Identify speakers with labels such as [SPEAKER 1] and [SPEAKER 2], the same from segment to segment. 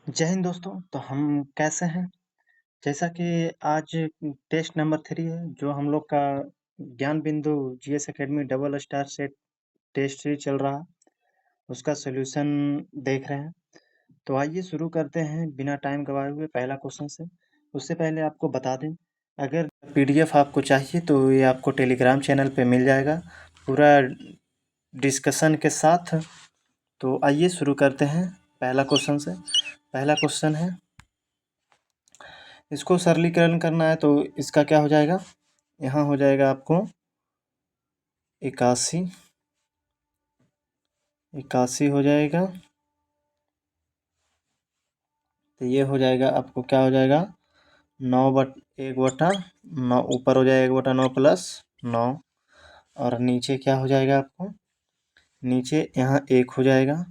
[SPEAKER 1] जय हिंद दोस्तों। तो हम कैसे हैं? जैसा कि आज टेस्ट नंबर 3 है, जो हम लोग का ज्ञान बिंदु GS academy double star set test series चल रहा है, उसका सॉल्यूशन देख रहे हैं। तो आइए शुरू करते हैं बिना टाइम गवाए हुए पहला क्वेश्चन से। उससे पहले आपको बता दें, अगर पीडीएफ आपको चाहिए तो ये आपको टेलीग्राम चैनल पे मिल जाएगा पूरा डिस्कशन के साथ। तो आइए शुरू करते हैं पहला क्वेश्चन से। पहला क्वेश्चन है, इसको सरलीकरण करना है तो इसका क्या हो जाएगा, यहाँ हो जाएगा आपको 81 81 हो जाएगा। तो ये हो जाएगा आपको, क्या हो जाएगा, 1/9 ऊपर हो जाएगा 1/9 प्लस 9, और नीचे क्या हो जाएगा आपको, नीचे यहाँ 1 हो जाएगा,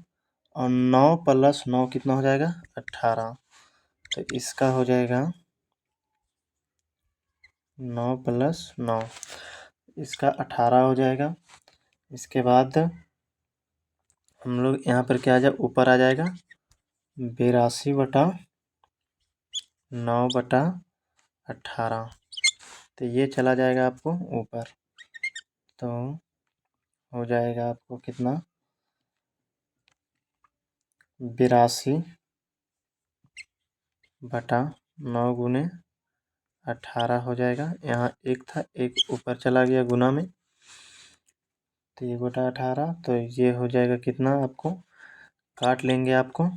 [SPEAKER 1] और 9 प्लस 9 कितना हो जाएगा, 18। तो इसका हो जाएगा 9 प्लस 9, इसका 18 हो जाएगा। इसके बाद हम लोग यहाँ पर क्या आ जाए, ऊपर आ जाएगा 82/9/18। तो ये चला जाएगा आपको ऊपर। तो हो जाएगा आपको कितना, 82/9 गुने 18 हो जाएगा। यहाँ एक था, एक ऊपर चला गया गुना में, तो ये 1/18। तो ये हो जाएगा कितना, आपको काट लेंगे आपको,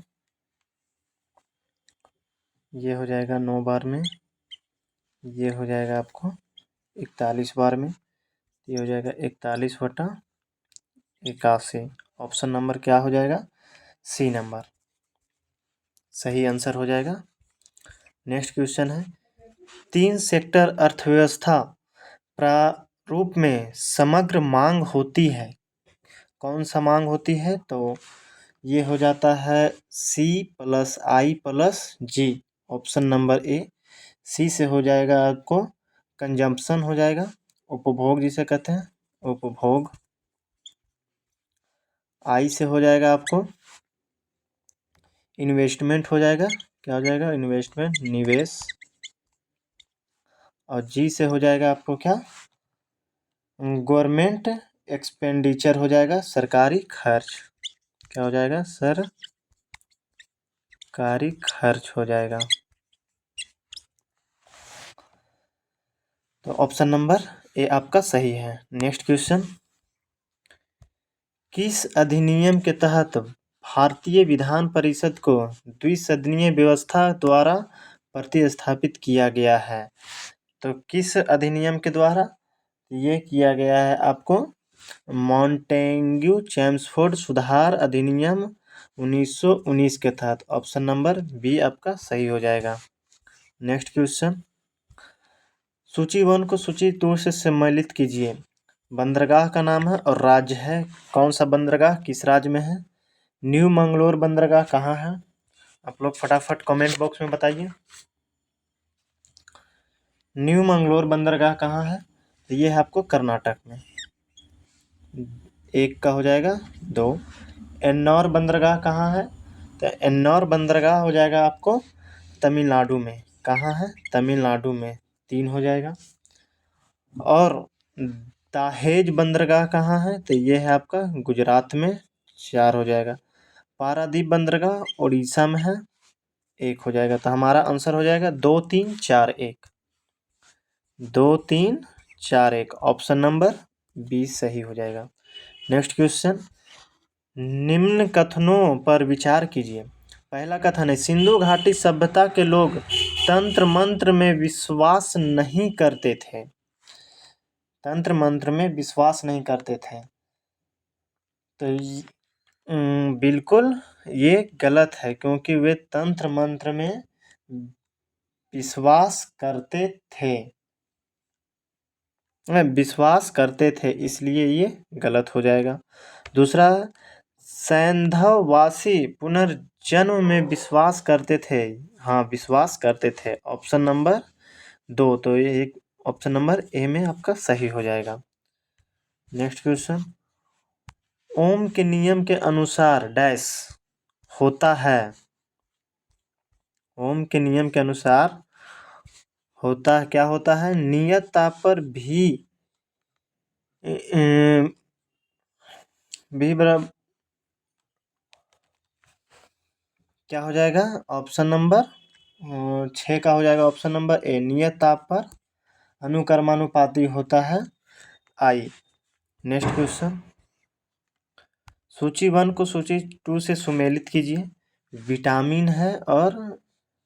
[SPEAKER 1] ये हो जाएगा 9 बार में, ये हो जाएगा आपको 41 बार में, ये हो जाएगा 41/81। ऑप्शन नंबर क्या हो जाएगा, सी नंबर सही आंसर हो जाएगा। नेक्स्ट क्वेश्चन है, 3 सेक्टर अर्थव्यवस्था प्रारूप में समग्र मांग होती है, कौन सा मांग होती है, तो ये हो जाता है C+I+G। ऑप्शन नंबर ए, सी से हो जाएगा आपको कंजम्पशन हो जाएगा, उपभोग जिसे कहते हैं, उपभोग। आई से हो जाएगा आपको इन्वेस्टमेंट हो जाएगा, क्या हो जाएगा, इन्वेस्टमेंट, निवेश। और जी से हो जाएगा आपको क्या, गवर्नमेंट एक्सपेंडिचर हो जाएगा, सरकारी खर्च। क्या हो जाएगा, सरकारी खर्च हो जाएगा। तो ऑप्शन नंबर ए आपका सही है। नेक्स्ट क्वेश्चन, किस अधिनियम के तहत भारतीय विधान परिषद को द्विसदनीय व्यवस्था द्वारा प्रतिस्थापित किया गया है, तो किस अधिनियम के द्वारा ये किया गया है, आपको मॉन्टेग्यू चेम्सफोर्ड सुधार अधिनियम 1919 के तहत। ऑप्शन नंबर बी आपका सही हो जाएगा। नेक्स्ट क्वेश्चन, सूची 1 को सूची 2 से सम्मिलित कीजिए। बंदरगाह का नाम है और राज्य है, कौन सा बंदरगाह किस राज्य में है। न्यू मंगलोर बंदरगाह कहाँ है, आप लोग फटाफट कमेंट बॉक्स में बताइए। न्यू मंगलोर बंदरगाह कहाँ है, तो ये है आपको कर्नाटक में। एक का हो जाएगा 2। एन्नौर बंदरगाह कहाँ है, तो एन्नौर बंदरगाह हो जाएगा आपको तमिलनाडु में, कहाँ है, तमिलनाडु में, 3 हो जाएगा। और दाहेज बंदरगाह कहाँ है, तो ये है आपका गुजरात में, 4 हो जाएगा। पारादीप बंदरगाह उड़ीसा में है, 1 हो जाएगा। तो हमारा आंसर हो जाएगा 2 3 4 1, 2 3 4 1, ऑप्शन नंबर बी सही हो जाएगा। नेक्स्ट क्वेश्चन, निम्न कथनों पर विचार कीजिए। पहला कथन है, सिंधु घाटी सभ्यता के लोग तंत्र मंत्र में विश्वास नहीं करते थे, तंत्र मंत्र में विश्वास नहीं करते थे। तो बिल्कुल ये गलत है, क्योंकि वे तंत्र मंत्र में विश्वास करते थे, इसलिए ये गलत हो जाएगा। दूसरा, सैंधववासी पुनर्जन्म में विश्वास करते थे, हाँ विश्वास करते थे, ऑप्शन नंबर 2। तो ये एक ऑप्शन नंबर ए में आपका सही हो जाएगा। नेक्स्ट क्वेश्चन, ओम के नियम के अनुसार डैश होता है, ओम के नियम के अनुसार क्या होता है, नियत ताप पर भी बराबर क्या हो जाएगा, ऑप्शन नंबर 6 का हो जाएगा ऑप्शन नंबर ए, नियत ताप पर अनुक्रमानुपाती होता है आई। नेक्स्ट क्वेश्चन, सूची 1 को सूची 2 से सुमेलित कीजिए। विटामिन है और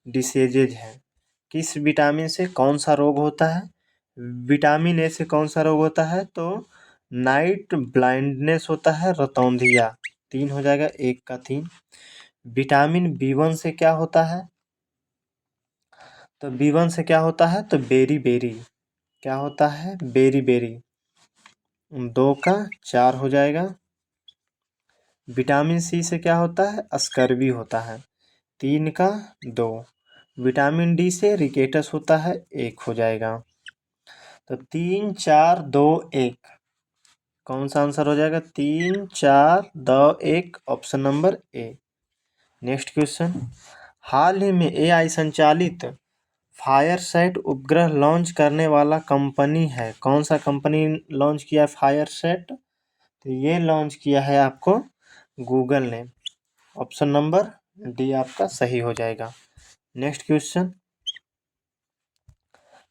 [SPEAKER 1] डिसीजेज है। किस विटामिन से कौन सा रोग होता है? विटामिन ए से कौन सा रोग होता है? तो नाइट ब्लाइंडनेस होता है, रतौंधिया। 3 हो जाएगा, 1 का 3। विटामिन B1 से क्या होता है? तो B1 से क्या होता है? तो बेरी बेरी। क्या होता है? Berry berry. 2 का 4 हो जाएगा। विटामिन C से क्या होता है? स्कर्वी होता है। 3 का 2। विटामिन D से रिकेटस होता है, 1 हो जाएगा। तो 3 4 2 1 कौन सा आंसर हो जाएगा? 3 4 2 1 option number A. Next question, हाल ही में AI संचालित फायरसैट उपग्रह लॉन्च करने वाला कंपनी है। कौन सा कंपनी लॉन्च किया है फायरसैट? तो ये लॉन्च किया है आपको गूगल ने। ऑप्शन नंबर डी आपका सही हो जाएगा। नेक्स्ट क्वेश्चन,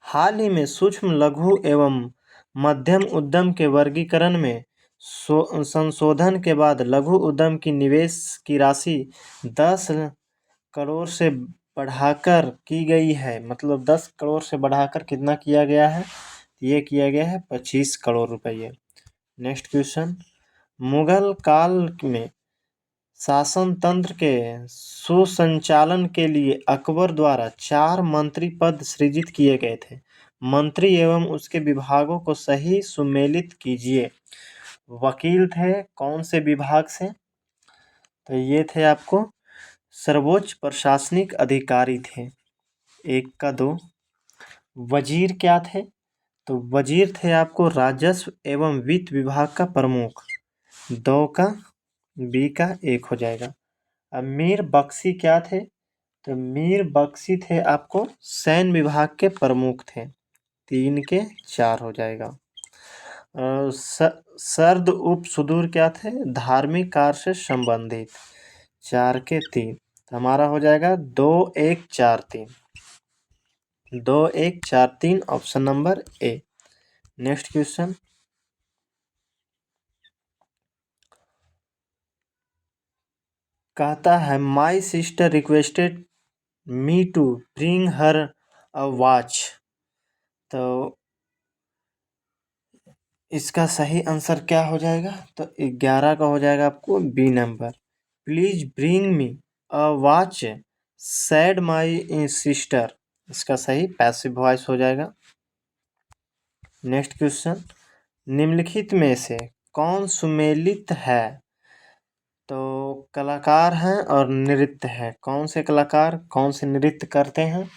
[SPEAKER 1] हाल ही में सूक्ष्म लघु एवं मध्यम उद्यम के वर्गीकरण में संशोधन के बाद लघु उद्यम की निवेश की राशि 10 करोड़ से बढ़ाकर की गई है। मतलब 10 करोड़ से बढ़ाकर कितना किया गया है? ये किया गया है 25 करोड़ रुपये। नेक्स्ट क्वेश्चन, मुगल काल में शासन तंत्र के सुसंचालन के लिए अकबर द्वारा 4 मंत्री पद सृजित किए गए थे। मंत्री एवं उसके विभागों को सही सुमेलित कीजिए। वकील थे कौन से विभाग से? तो ये थे आपको सर्वोच्च प्रशासनिक अधिकारी थे, 1 का 2। वजीर क्या थे? तो वजीर थे आपको राजस्व एवं वित्त विभाग का प्रमुख, 2 का बी का 1 हो जाएगा। अब मीर बख्शी क्या थे? तो मीर बख्शी थे आपको सैन्य विभाग के प्रमुख थे, 3 के 4 हो जाएगा। सर्द उप सुदूर क्या थे? धार्मिक कार्य से संबंधित, 4 के 3। हमारा हो जाएगा 2 1 4 3, 2 1 4 3 option number A. Next question, कहता है my sister requested me to bring her a watch. तो इसका सही आंसर क्या हो जाएगा? तो 11 का हो जाएगा आपको B number. Please bring me a watch said my sister. इसका सही पैसिव वॉइस हो जाएगा। नेक्स्ट क्वेश्चन, निम्नलिखित में से कौन सुमेलित है? तो कलाकार हैं और नृत्य है। कौन से कलाकार कौन से नृत्य करते हैं?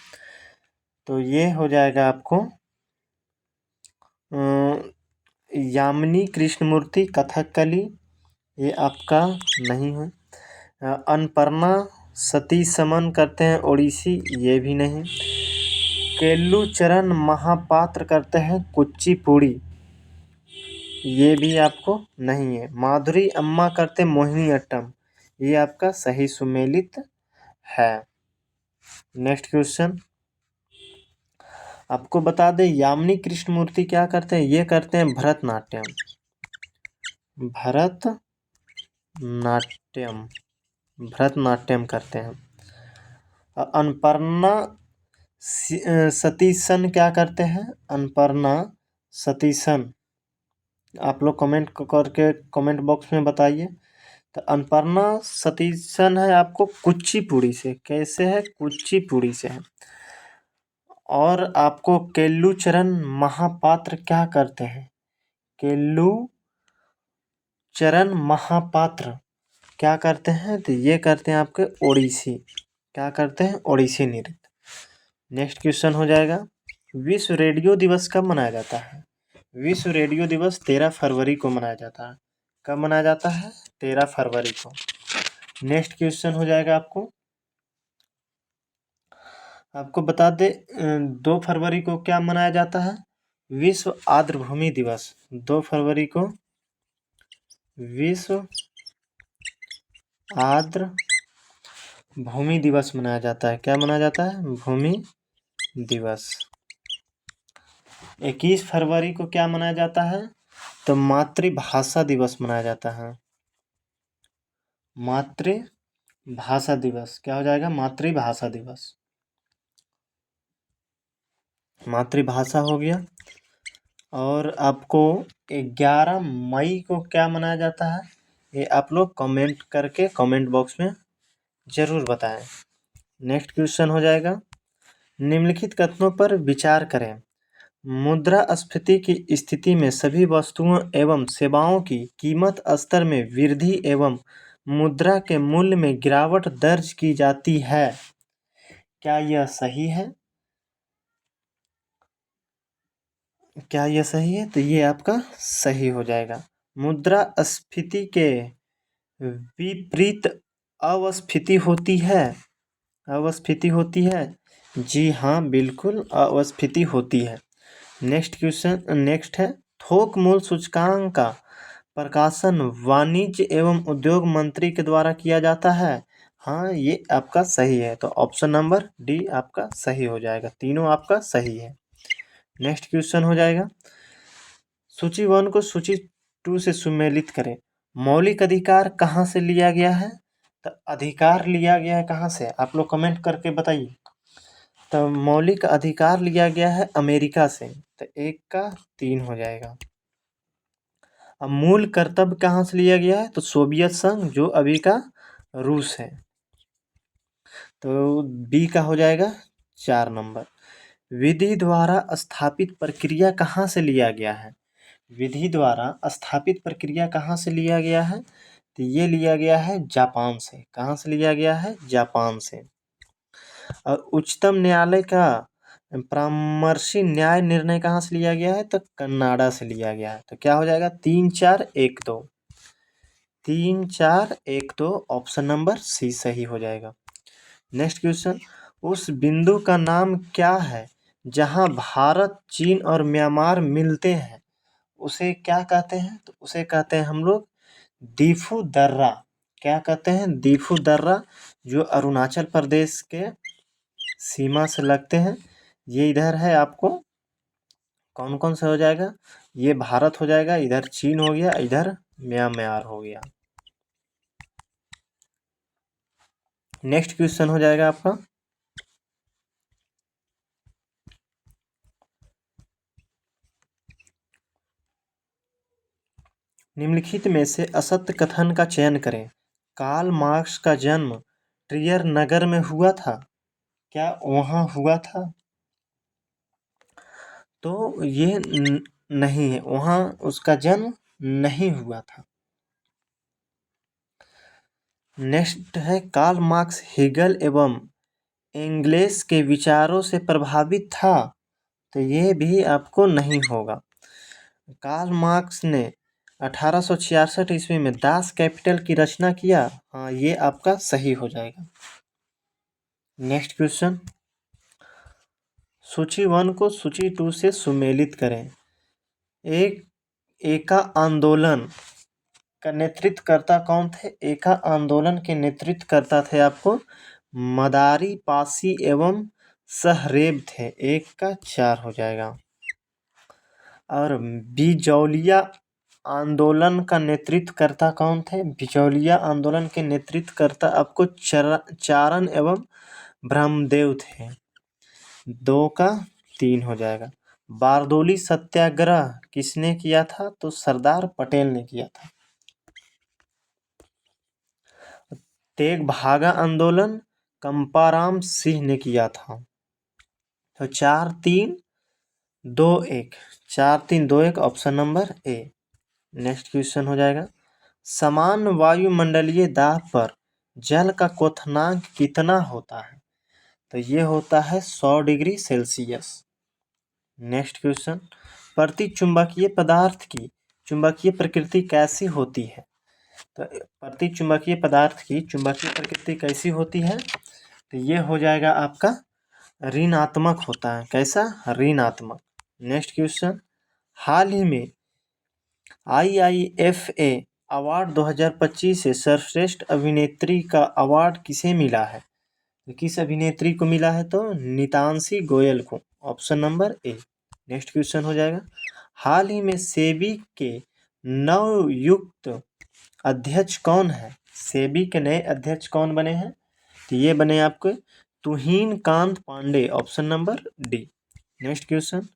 [SPEAKER 1] तो ये हो जाएगा आपको यामिनी कृष्णमूर्ति कथकली, ये आपका नहीं है। अनपर्णा सती समन करते हैं ओडिसी, ये भी नहीं। केल्लूचरण महापात्र करते हैं कुचिपुड़ी, ये भी आपको नहीं है। माधुरी अम्मा करते मोहिनीअट्टम, ये आपका सही सुमेलित है। नेक्स्ट क्वेश्चन, आपको बता दें यामिनी कृष्णमूर्ति क्या करते हैं? ये करते हैं भरतनाट्यम, भरतनाट्यम करते हैं। अनपर्णा सतीसन क्या करते हैं? अनपर्णा सतीसन आप लोग कमेंट करके कमेंट बॉक्स में बताइए। तो अनपर्णा सतीसन है आपको कुचिपुड़ी से। कैसे है? कुचिपुड़ी से है। और आपको केल्लूचरण महापात्र क्या करते हैं? केल्लूचरण महापात्र क्या करते हैं? तो ये करते हैं आपके ओडिसी। क्या करते हैं? ओडिसी नृत्य। नेक्स्ट क्वेश्चन हो जाएगा, विश्व रेडियो दिवस कब मनाया जाता है? विश्व रेडियो दिवस 13 फरवरी को मनाया जाता है। कब मनाया जाता है? 13 फरवरी को। नेक्स्ट क्वेश्चन हो जाएगा आपको, आपको बता दे 2 फरवरी को क्या मनाया जाता है? विश्व आर्द्रभूमि दिवस। 2 फरवरी को विश्व आर्द्र भूमि दिवस मनाया जाता है। क्या मनाया जाता है? भूमि दिवस। 21 फरवरी को क्या मनाया जाता है? तो मातृभाषा दिवस मनाया जाता है। मातृभाषा दिवस क्या हो जाएगा? मातृभाषा दिवस। मातृभाषा हो गया। और आपको 11 मई को क्या मनाया जाता है? ये आप लोग कमेंट करके कमेंट बॉक्स में ज़रूर बताएं। नेक्स्ट क्वेश्चन हो जाएगा, निम्नलिखित कथनों पर विचार करें। मुद्रास्फीति की स्थिति में सभी वस्तुओं एवं सेवाओं की कीमत स्तर में वृद्धि एवं मुद्रा के मूल्य में गिरावट दर्ज की जाती है। क्या यह सही है? क्या यह सही है? तो ये आपका सही हो जाएगा। मुद्रास्फीति के विपरीत अस्फीति होती है। अस्फीति होती है। जी हाँ, बिल्कुल अस्फीति होती है। नेक्स्ट है, थोक मूल्य सूचकांक का प्रकाशन वाणिज्य एवं उद्योग मंत्री के द्वारा किया जाता है। हाँ, ये आपका सही है। तो ऑप्शन नंबर डी आपका सही हो जाएगा। तीनों आपका सही है। नेक्स्ट क्वेश्चन हो जाएगा, सूची 1 को सूची 2 से सुमेलित करें। मौलिक अधिकार कहाँ से लिया गया है? तो अधिकार लिया गया है कहाँ से? आप लोग कमेंट करके बताइए। तो मौलिक अधिकार लिया गया है अमेरिका से। तो 1 का 3 हो जाएगा। अब मूल कर्तव्य कहाँ से लिया गया है? तो सोवियत संघ, जो अभी का रूस है। तो बी का हो जाएगा 4 नंबर। विधि द्वारा स्थापित प्रक्रिया कहाँ से लिया गया है? विधि द्वारा स्थापित प्रक्रिया कहाँ से लिया गया है? तो ये लिया गया है जापान से। कहाँ से लिया गया है? जापान से। और उच्चतम न्यायालय का परामर्शी न्याय निर्णय कहाँ से लिया गया है? तो कनाडा से लिया गया है। तो क्या हो जाएगा? 3-4-1-2। 3-4-1-2 ऑप्शन नंबर सी सही हो जाएगा। नेक्स्ट क्वेश्चन, उस बिंदु का नाम क्या है जहाँ भारत, चीन और म्यांमार मिलते हैं? उसे क्या कहते हैं? तो उसे कहते हैं हम लोग दीफू दर्रा। क्या कहते हैं? दीफू दर्रा, जो अरुणाचल प्रदेश के सीमा से लगते हैं। ये इधर है। आपको कौन कौन सा हो जाएगा? ये भारत हो जाएगा, इधर चीन हो गया, इधर म्यांमार हो गया। नेक्स्ट क्वेश्चन हो जाएगा आपका, निम्नलिखित में से असत्य कथन का चयन करें। कार्ल मार्क्स का जन्म ट्रियर नगर में हुआ था। क्या वहाँ हुआ था? तो ये नहीं है, वहाँ उसका जन्म नहीं हुआ था। नेक्स्ट है, कार्ल मार्क्स हेगल एवं एंगेल्स के विचारों से प्रभावित था। तो ये भी आपको नहीं होगा। कार्ल मार्क्स ने 1866 ईस्वी में दास कैपिटल की रचना किया। हाँ, ये आपका सही हो जाएगा। नेक्स्ट क्वेश्चन, सूची 1 को सूची 2 से सुमेलित करें। एका आंदोलन का नेतृत्वकर्ता कौन थे? एका आंदोलन के नेतृत्वकर्ता थे आपको मदारी पासी एवं सहरेब थे। 1 का 4 हो जाएगा। और बिजौलिया आंदोलन का नेतृत्वकर्ता कौन थे? बिजौलिया आंदोलन के नेतृत्वकर्ता आपको चारण एवं ब्रह्मदेव थे। 2 का 3 हो जाएगा। बारदोली सत्याग्रह किसने किया था? तो सरदार पटेल ने किया था। तेग बहागा आंदोलन कंपाराम सिंह ने किया था। तो 4-3-2-1, 4-3-2-1 option number A. Next question हो जाएगा, समान वायुमंडलीय दाब पर जल का क्वथनांक कितना होता है? तो ये होता है 100 डिग्री सेल्सियस। नेक्स्ट क्वेश्चन, प्रतिचुंबकीय पदार्थ की चुंबकीय प्रकृति कैसी होती है? तो प्रतिचुंबकीय पदार्थ की चुंबकीय प्रकृति कैसी होती है? तो ये हो जाएगा आपका ऋणात्मक होता है। कैसा? ऋणात्मक। नेक्स्ट क्वेश्चन, हाल ही में IIFA अवार्ड 2025 से सर्वश्रेष्ठ अभिनेत्री का अवार्ड किसे मिला है? तो किस अभिनेत्री को मिला है? तो नितांशी गोयल को। Option number A. Next question हो जाएगा, हाल ही में सेबी के नवयुक्त अध्यक्ष कौन है? सेबी के नए अध्यक्ष कौन बने हैं? तो ये बने आपके Tuhin Kanta Pandey. Option number D. Next question,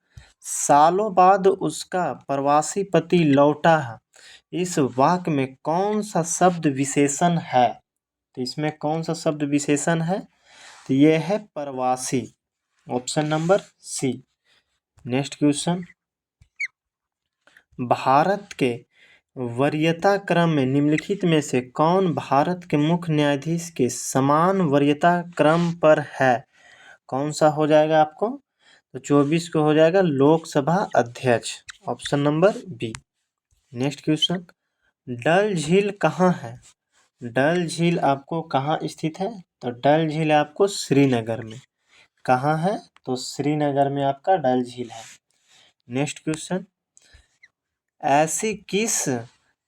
[SPEAKER 1] सालों बाद उसका प्रवासी पति लौटा है, इस वाक्य में कौन सा शब्द विशेषण है? तो इसमें कौन सा शब्द विशेषण है? तो ये है प्रवासी। Option number C. Next question, भारत के वरीयता क्रम में निम्नलिखित में से कौन भारत के मुख्य न्यायाधीश के समान वरीयता क्रम पर है? कौन सा हो जाएगा आपको? तो 24 को हो जाएगा लोकसभा अध्यक्ष। Option number B. Next question, Dal झील कहाँ है? डल झील आपको कहाँ स्थित है? तो डल झील आपको श्रीनगर में। कहाँ है? तो श्रीनगर में आपका डल झील है। नेक्स्ट क्वेश्चन, ऐसी किस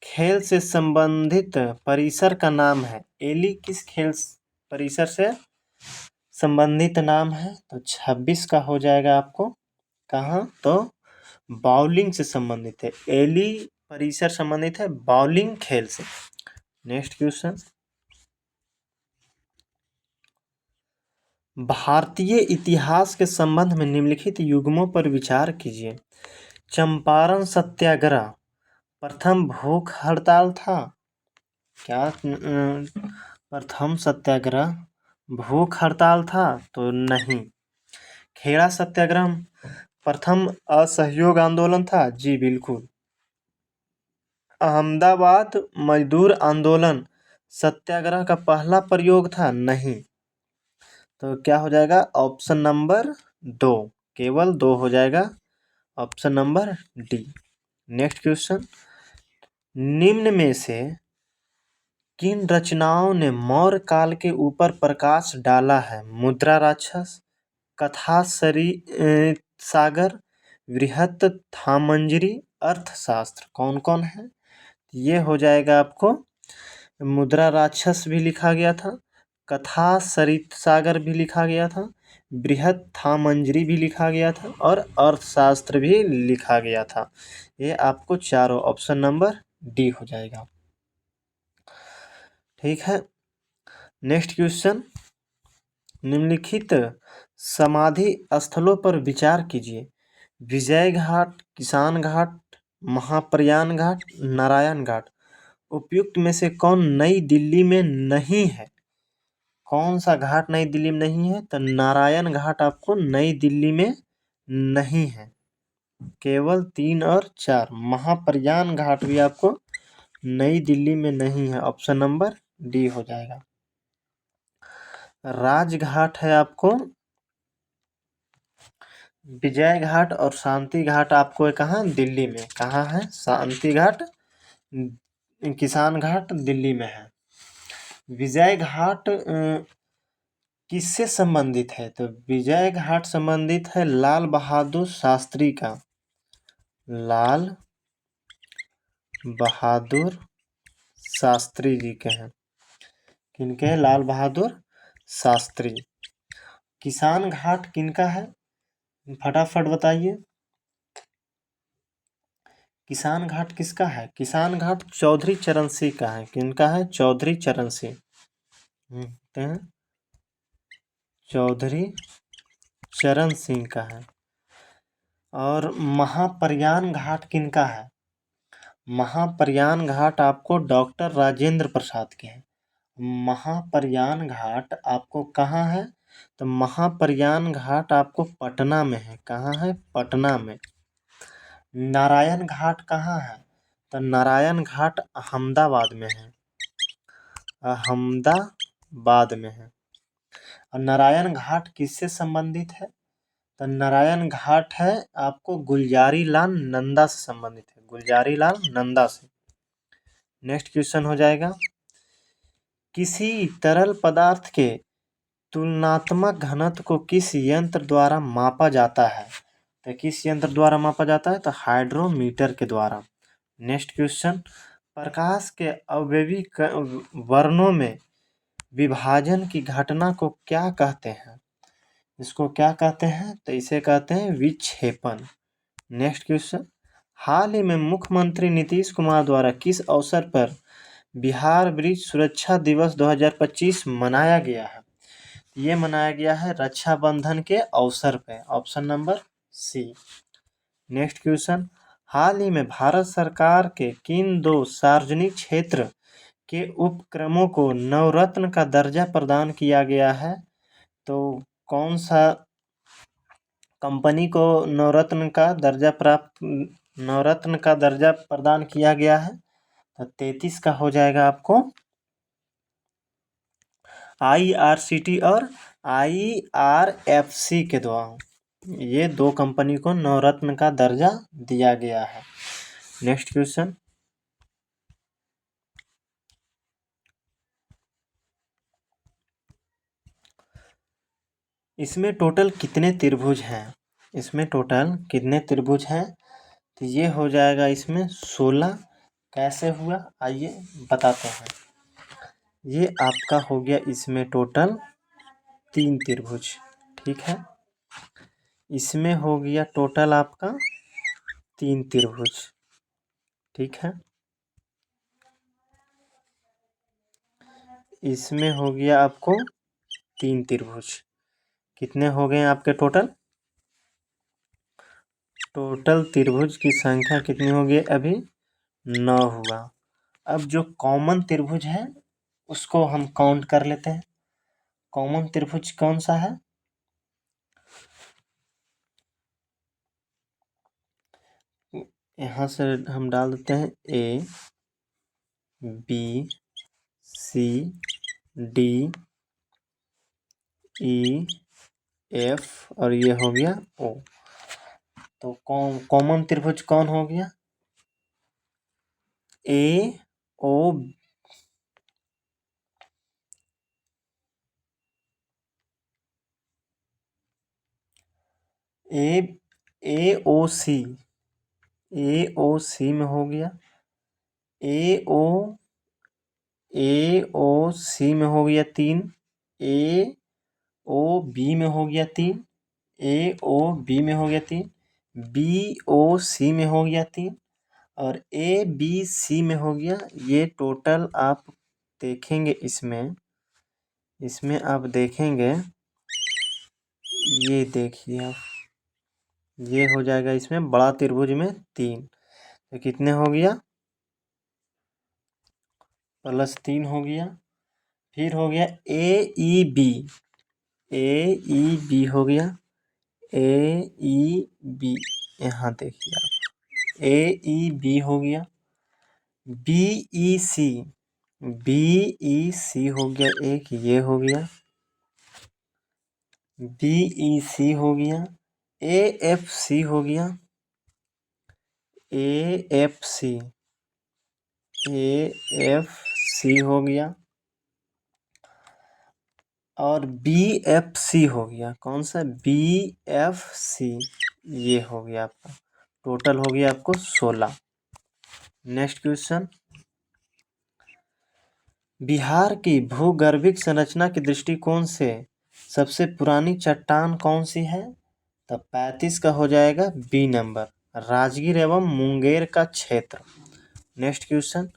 [SPEAKER 1] खेल से संबंधित परिसर का नाम है? एली किस खेल परिसर से संबंधित नाम है? तो 26 का हो जाएगा आपको। कहाँ? तो बाउलिंग से संबंधित है। एली परिसर संबंधित है बाउलिंग खेल से। नेक्स्ट क्वेश्चन, भारतीय इतिहास के संबंध में निम्नलिखित युग्मों पर विचार कीजिए। चंपारण सत्याग्रह प्रथम भूख हड़ताल था। क्या प्रथम सत्याग्रह भूख हड़ताल था? तो नहीं। खेड़ा सत्याग्रह प्रथम असहयोग आंदोलन था? जी बिल्कुल। अहमदाबाद मजदूर आंदोलन सत्याग्रह का पहला प्रयोग था? नहीं। तो क्या हो जाएगा? ऑप्शन नंबर 2, केवल 2 हो जाएगा। Option number D. Next question, निम्न में से किन रचनाओं ने मौर्य काल के ऊपर प्रकाश डाला है? मुद्रा राक्षस, कथा सागर, बृहत्थामंजरी, अर्थशास्त्र। कौन कौन है? ये हो जाएगा आपको मुद्रा राक्षस भी लिखा गया था, कथा सरित सागर भी लिखा गया था, बृहत्थामंजरी भी लिखा गया था और अर्थशास्त्र भी लिखा गया था। ये आपको चारों ऑप्शन नंबर डी हो जाएगा। ठीक है। नेक्स्ट क्वेश्चन, निम्नलिखित समाधि स्थलों पर विचार कीजिए। विजय घाट, किसान घाट, महाप्रयाण घाट, नारायण घाट। उपयुक्त में से कौन नई दिल्ली में नहीं है? कौन सा घाट नई दिल्ली में नहीं है? तो नारायण घाट आपको नई दिल्ली में नहीं है। केवल 3 और 4। महाप्रयाण घाट भी आपको नई दिल्ली में नहीं है। ऑप्शन नंबर डी हो जाएगा। राजघाट है आपको विजय घाट और शांति घाट आपको कहाँ? दिल्ली में। कहाँ है? शांति घाट, किसान घाट दिल्ली में है। विजय घाट किससे संबंधित है? तो विजय घाट संबंधित है लाल बहादुर शास्त्री का। लाल बहादुर शास्त्री जी के हैं। किनके हैं? लाल बहादुर शास्त्री। किसान घाट किनका है? फटाफट बताइए। किसान घाट किसका है? किसान घाट चौधरी चरण सिंह का है। किनका है? चौधरी चरण सिंह। चौधरी चरण सिंह का है। और महाप्रयाण घाट किनका है? महाप्रयाण घाट आपको डॉक्टर राजेंद्र प्रसाद के हैं। महाप्रयाण घाट आपको कहाँ है? तो महाप्रयाण घाट आपको पटना में है। कहाँ है? पटना में। नारायण घाट कहाँ है? तो नारायण घाट अहमदाबाद में है। अहमदाबाद में है। और नारायण घाट किससे संबंधित है? तो नारायण घाट है आपको गुलजारी लाल नंदा से संबंधित है। गुलजारी लाल नंदा से। नेक्स्ट क्वेश्चन हो जाएगा, किसी तरल पदार्थ के तुलनात्मक घनत्व को किस यंत्र द्वारा मापा जाता है? तो किस यंत्र द्वारा मापा जाता है? तो हाइड्रोमीटर के द्वारा। नेक्स्ट क्वेश्चन, प्रकाश के अवयवी वर्णों में विभाजन की घटना को क्या कहते हैं? इसको क्या कहते हैं? तो इसे कहते हैं विक्षेपण। नेक्स्ट क्वेश्चन, हाल ही में मुख्यमंत्री नीतीश कुमार द्वारा किस अवसर पर बिहार ब्रिज सुरक्षा दिवस 2025 मनाया गया है? ये मनाया गया है रक्षाबंधन के अवसर पर। Option number C. Next question, हाल ही में भारत सरकार के किन दो सार्वजनिक क्षेत्र के उपक्रमों को नवरत्न का दर्जा प्रदान किया गया है? तो कौन सा कंपनी को नवरत्न का दर्जा प्रदान किया गया है? तो 33 का हो जाएगा आपको IRCT और IRFC के द्वारा। ये दो कंपनी को नवरत्न का दर्जा दिया गया है। नेक्स्ट क्वेश्चन, इसमें टोटल कितने त्रिभुज हैं? इसमें टोटल कितने त्रिभुज हैं? तो ये हो जाएगा इसमें 16। कैसे हुआ आइए बताते हैं। ये आपका हो गया इसमें टोटल 3 त्रिभुज, ठीक है। इसमें हो गया टोटल आपका 3 त्रिभुज, ठीक है। इसमें हो गया आपको 3 त्रिभुज। कितने हो गए आपके टोटल? टोटल त्रिभुज की संख्या कितनी हो गई अभी? 9 हुआ। अब जो कॉमन त्रिभुज है उसको हम काउंट कर लेते हैं। कॉमन त्रिभुज कौन सा है? यहाँ से हम डाल देते हैं ABCDEF और ये हो गया O। तो कॉमन त्रिभुज कौन हो गया? AOC में हो गया। AOC में हो गया 3। AOB में हो गया 3। AOB में हो गया 3। BOC में हो गया 3 और ABC में हो गया। ये टोटल आप देखेंगे इसमें आप देखेंगे, ये देखिए आप, ये हो जाएगा इसमें बड़ा त्रिभुज में 3। तो कितने हो गया? +3 हो गया। फिर हो गया AEB हो गया। AEB यहाँ देखिए आप, AEB हो गया। BEC हो गया एक, ये हो गया। BEC हो गया। AFC हो गया। AFC हो गया और BFC हो गया। कौन सा? BFC। ये हो गया आपका, टोटल हो गया आपको 16। नेक्स्ट क्वेश्चन, बिहार की भूगर्भिक संरचना के दृष्टिकोण से सबसे पुरानी चट्टान कौन सी है? तो 35 का हो जाएगा बी नंबर, राजगीर एवं मुंगेर का क्षेत्र। नेक्स्ट क्वेश्चन,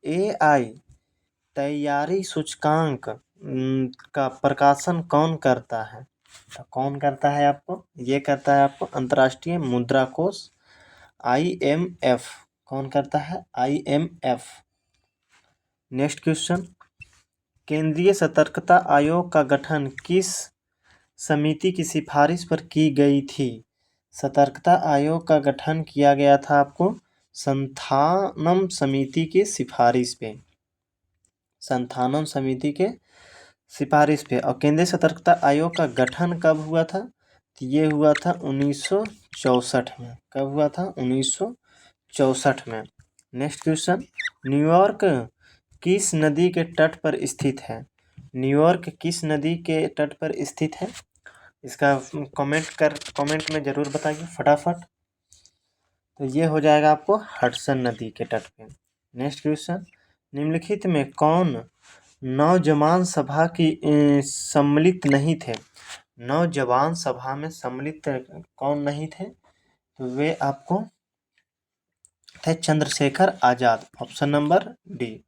[SPEAKER 1] AI तैयारी सूचकांक का प्रकाशन कौन करता है? तो कौन करता है आपको? ये करता है आपको अंतर्राष्ट्रीय मुद्रा कोष, IMF। कौन करता है? IMF। नेक्स्ट क्वेश्चन, केंद्रीय सतर्कता आयोग का गठन किस समिति की सिफारिश पर की गई थी? सतर्कता आयोग का गठन किया गया था आपको संथानम समिति की सिफारिश पे, संथानम समिति के सिफारिश पे। और केंद्रीय सतर्कता आयोग का गठन कब हुआ था? तो ये हुआ था 1964 में। कब हुआ था? 1964 में। नेक्स्ट क्वेश्चन, न्यूयॉर्क किस नदी के तट पर स्थित है? न्यूयॉर्क किस नदी के तट पर स्थित है? इसका कमेंट में ज़रूर बताइए फटाफट। तो ये हो जाएगा आपको हडसन नदी के तट पे। नेक्स्ट क्वेश्चन, निम्नलिखित में कौन नौजवान सभा की सम्मिलित नहीं थे? नौजवान सभा में सम्मिलित कौन नहीं थे? तो वे आपको थे Chandrashekhar Azad, option number D.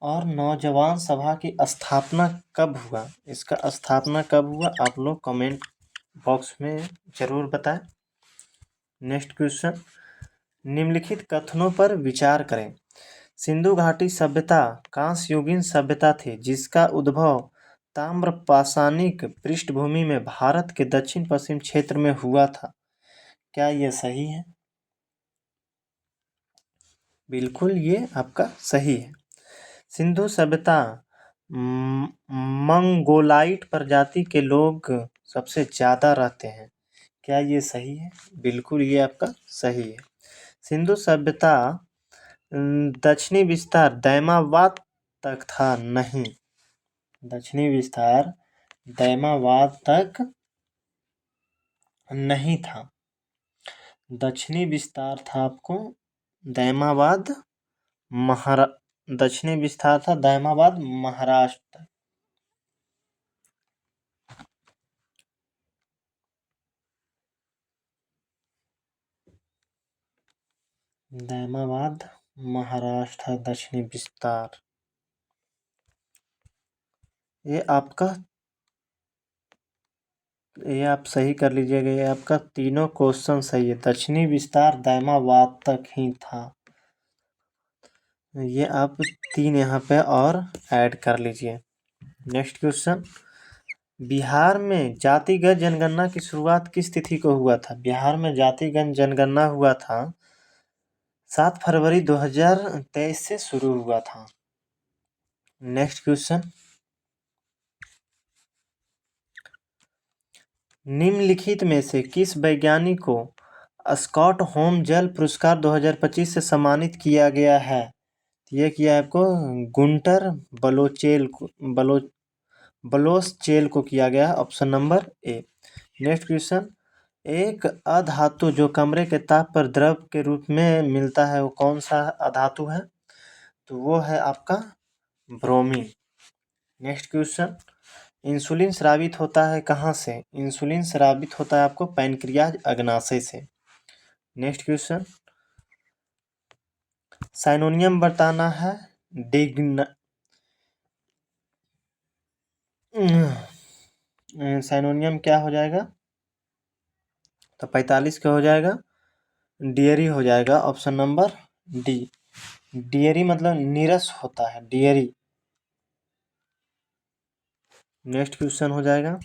[SPEAKER 1] और नौजवान सभा की स्थापना कब हुआ? इसका स्थापना कब हुआ आप लोग कमेंट बॉक्स में ज़रूर बताएं। नेक्स्ट क्वेश्चन, निम्नलिखित कथनों पर विचार करें। सिंधु घाटी सभ्यता कांस्ययुगीन सभ्यता थी जिसका उद्भव ताम्र पाषाणिक पृष्ठभूमि में भारत के दक्षिण पश्चिम क्षेत्र में हुआ था। क्या यह सही है? बिल्कुल ये आपका सही है। सिंधु सभ्यता मंगोलाइट प्रजाति के लोग सबसे ज़्यादा रहते हैं। क्या ये सही है? बिल्कुल ये आपका सही है। सिंधु सभ्यता दक्षिणी विस्तार दैमावाद तक था नहीं। दक्षिणी विस्तार दैमावाद तक नहीं था। दक्षिणी विस्तार था आपको दैमावाद दक्षिणी विस्तार था दैमाबाद महाराष्ट्र। दैमाबाद महाराष्ट्र दक्षिणी विस्तार। ये आप सही कर लीजिएगा। ये आपका तीनों क्वेश्चन सही है। दक्षिणी विस्तार दैमाबाद तक ही था। ये आप 3 यहाँ पे और ऐड कर लीजिए। नेक्स्ट क्वेश्चन, बिहार में जातिगत जनगणना की शुरुआत किस तिथि को हुआ था? बिहार में जातिगत जनगणना हुआ था 7 फरवरी 2023 से शुरू हुआ था। नेक्स्ट क्वेश्चन, निम्नलिखित में से किस वैज्ञानिक को स्कॉट होम जल पुरस्कार 2025 से सम्मानित किया गया है? ये किया आपको गुंटर बलोचेल को किया गया, option number A. Next question, एक अधातु जो कमरे के ताप पर द्रव के रूप में मिलता है वो कौन सा अधातु है? तो वो है आपका ब्रोमीन। नेक्स्ट क्वेश्चन, इंसुलिन स्रावित होता है कहाँ से? इंसुलिन स्रावित होता है आपको पैनक्रियाज अग्नाशय से। नेक्स्ट क्वेश्चन, साइनोनियम बताना है साइनोनियम क्या हो जाएगा? तो 45 का हो जाएगा डियरी हो जाएगा, ऑप्शन नंबर डी। डियरी मतलब नीरस होता है, डियरी। नेक्स्ट क्वेश्चन हो जाएगा,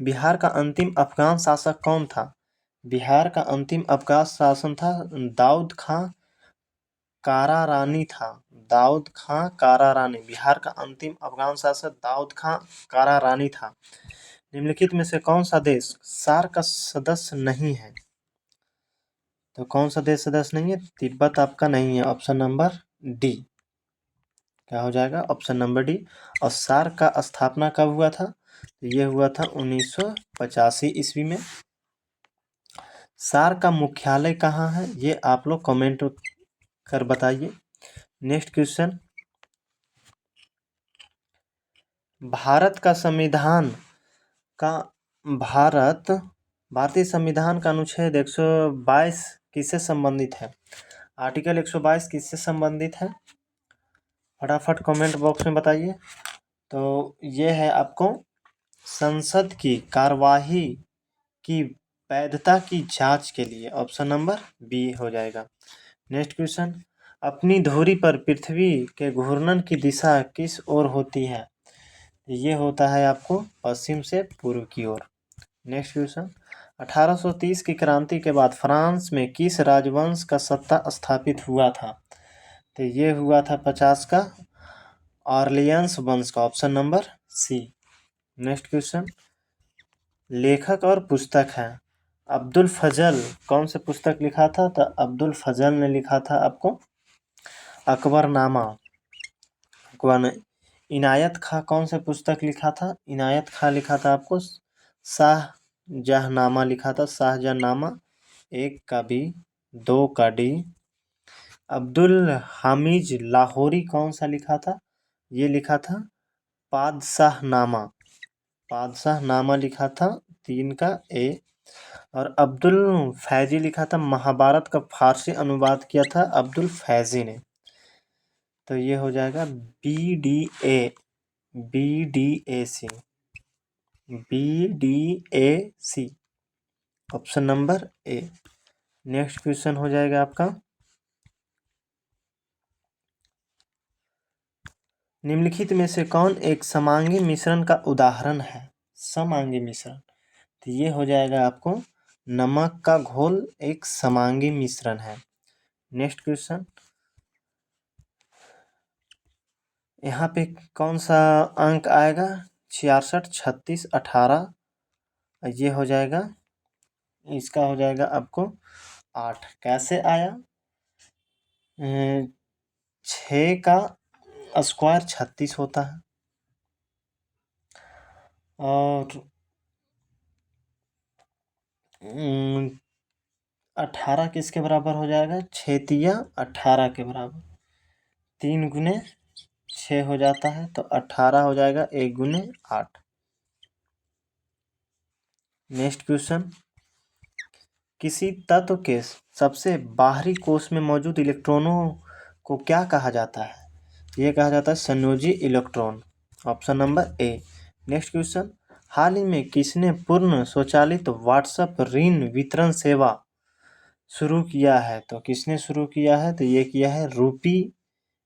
[SPEAKER 1] बिहार का अंतिम अफगान शासक कौन था? बिहार का अंतिम अफगान शासन था दाऊद खां कारारानी था। दाऊद खां कारारानी। बिहार का अंतिम अफगान शासक दाऊद खां कारारानी था। निम्नलिखित में से कौन सा देश सार्क का सदस्य नहीं है? तो कौन सा देश सदस्य नहीं है? तिब्बत आपका नहीं है, ऑप्शन नंबर डी। क्या हो जाएगा? Option number D. और सार्क का स्थापना कब हुआ था? तो ये हुआ था 1985 ईस्वी में। सार्क का मुख्यालय कहाँ है? ये आप लोग कमेंट कर बताइए। नेक्स्ट क्वेश्चन, भारत का संविधान का भारतीय संविधान का अनुच्छेद 122 किससे संबंधित है? आर्टिकल 122 किससे संबंधित है? फटाफट कमेंट बॉक्स में बताइए। तो ये है आपको संसद की कार्यवाही की वैधता की जांच के लिए, ऑप्शन नंबर बी हो जाएगा। नेक्स्ट क्वेश्चन, अपनी धुरी पर पृथ्वी के घूर्णन की दिशा किस ओर होती है? ये होता है आपको पश्चिम से पूर्व की ओर। नेक्स्ट क्वेश्चन, 1830 की क्रांति के बाद फ्रांस में किस राजवंश का सत्ता स्थापित हुआ था? तो ये हुआ था 50 का ऑर्लियंस वंश का, option number C. Next question, लेखक और पुस्तक है अब्दुल फजल कौन से पुस्तक लिखा था? तो अब्दुल फजल ने लिखा था आपको अकबरनामा। इनायत खां कौन सा पुस्तक लिखा था? इनायत खां लिखा था आपको शाहजहाँनामा लिखा था, शाहजहाँनामा। 1 का बी, 2 का डी। अब्दुल हामिद लाहौरी कौन सा लिखा था? ये लिखा था पादशाहनामा, पादशाहनामा लिखा था। 3 का ए। और अब्दुल फैजी लिखा था महाभारत का फारसी अनुवाद किया था अब्दुल फैजी ने। तो ये हो जाएगा BDAC, BDAC, option number A. Next question हो जाएगा आपका, निम्नलिखित में से कौन एक समांगी मिश्रण का उदाहरण है? समांगी मिश्रण, तो ये हो जाएगा आपको नमक का घोल एक समांगी मिश्रण है। नेक्स्ट क्वेश्चन, यहाँ पे कौन सा अंक आएगा? 66, 36, 18। ये हो जाएगा, इसका हो जाएगा आपको 8। कैसे आया? 6 का स्क्वायर 36 होता है, और 18 किसके बराबर हो जाएगा? 6 तिया 18 के बराबर। 3 गुने 6 हो जाता है, तो 18 हो जाएगा 1 गुने 8। नेक्स्ट क्वेश्चन, किसी तत्व के सबसे बाहरी कोश में मौजूद इलेक्ट्रॉनों को क्या कहा जाता है? ये कहा जाता है संयोजी electron, option number A. Next question, हाल ही में किसने पूर्ण स्वचालित व्हाट्सएप ऋण वितरण सेवा शुरू किया है? तो किसने शुरू किया है? तो ये किया है रूपी